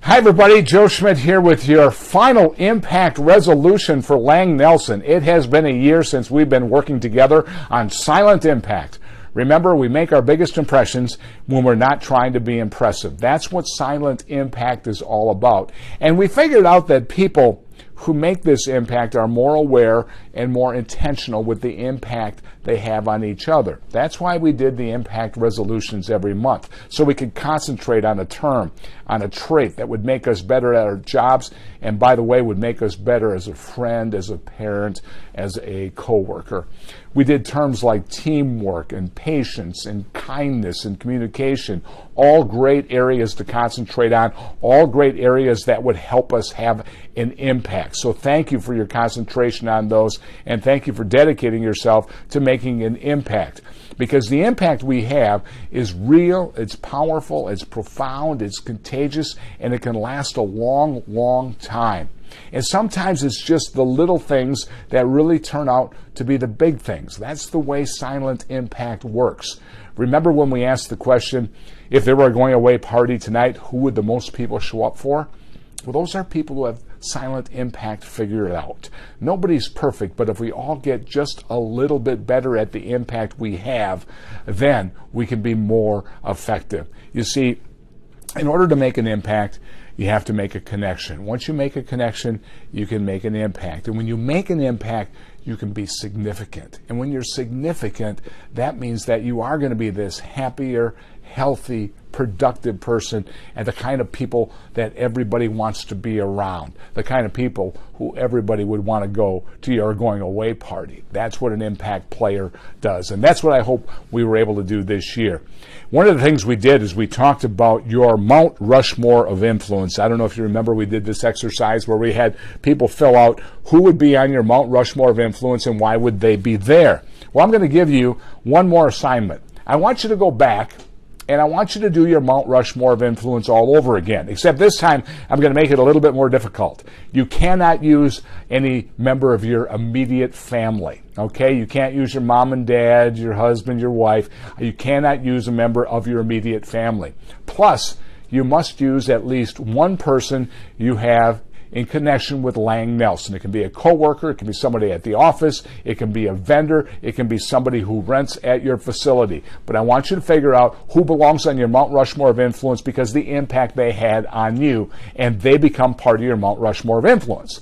Hi everybody, Joe Schmit here with your final impact resolution for Lang Nelson. It has been a year since we've been working together on silent impact. Remember, we make our biggest impressions when we're not trying to be impressive. That's what silent impact is all about. And we figured out that people who make this impact are more aware and more intentional with the impact they have on each other. That's why we did the impact resolutions every month, so we could concentrate on a term, on a trait that would make us better at our jobs, and by the way, would make us better as a friend, as a parent, as a coworker. We did terms like teamwork and patience and kindness and communication, all great areas to concentrate on, all great areas that would help us have an impact. So thank you for your concentration on those, and thank you for dedicating yourself to making an impact. Because the impact we have is real, it's powerful, it's profound, it's contagious, and it can last a long, long time. And sometimes it's just the little things that really turn out to be the big things. That's the way silent impact works. Remember when we asked the question, if there were a going away party tonight, who would the most people show up for? Well, those are people who have silent impact figured out. Nobody's perfect, but if we all get just a little bit better at the impact we have, then we can be more effective. You see, in order to make an impact, you have to make a connection. Once you make a connection, you can make an impact. And when you make an impact, you can be significant. And when you're significant, that means that you are going to be this happier, healthy, productive person, and the kind of people that everybody wants to be around, the kind of people who everybody would want to go to your going away party. That's what an impact player does, and that's what I hope we were able to do this year. One of the things we did is we talked about your Mount Rushmore of influence. I don't know if you remember, we did this exercise where we had people fill out who would be on your Mount Rushmore of influence and why would they be there. Well, I'm going to give you one more assignment. I want you to go back and I want you to do your Mount Rushmore of influence all over again, except this time I'm going to make it a little bit more difficult. You cannot use any member of your immediate family, okay? You can't use your mom and dad, your husband, your wife. You cannot use a member of your immediate family. Plus, you must use at least one person you have in connection with Lang Nelson. It can be a coworker, it can be somebody at the office, it can be a vendor, it can be somebody who rents at your facility. But I want you to figure out who belongs on your Mount Rushmore of influence because the impact they had on you, and they become part of your Mount Rushmore of influence.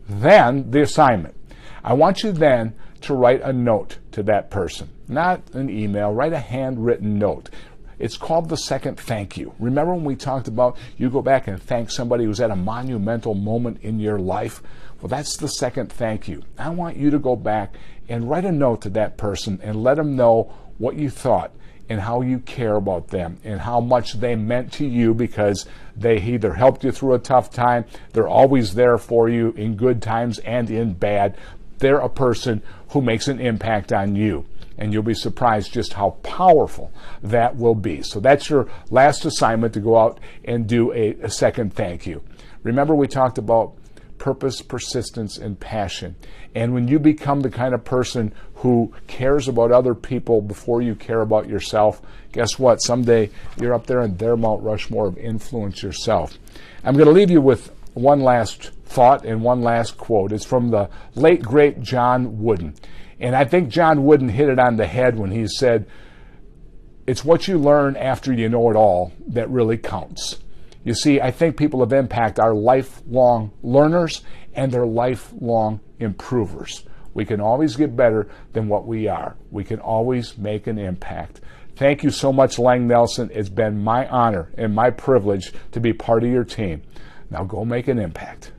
Then, the assignment. I want you then to write a note to that person. Not an email, write a handwritten note. It's called the second thank you. Remember when we talked about you go back and thank somebody who's at a monumental moment in your life? Well, that's the second thank you. I want you to go back and write a note to that person and let them know what you thought and how you care about them and how much they meant to you because they either helped you through a tough time, they're always there for you in good times and in bad. They're a person who makes an impact on you. And you'll be surprised just how powerful that will be. So that's your last assignment, to go out and do a second thank you. Remember, we talked about purpose, persistence, and passion. And when you become the kind of person who cares about other people before you care about yourself, guess what? Someday you're up there in their Mount Rushmore of influence yourself. I'm going to leave you with one last thought and one last quote. It's from the late, great John Wooden. And I think John Wooden hit it on the head when he said, it's what you learn after you know it all that really counts. You see, I think people of impact are lifelong learners and they're lifelong improvers. We can always get better than what we are. We can always make an impact. Thank you so much, Lang Nelson. It's been my honor and my privilege to be part of your team. Now go make an impact.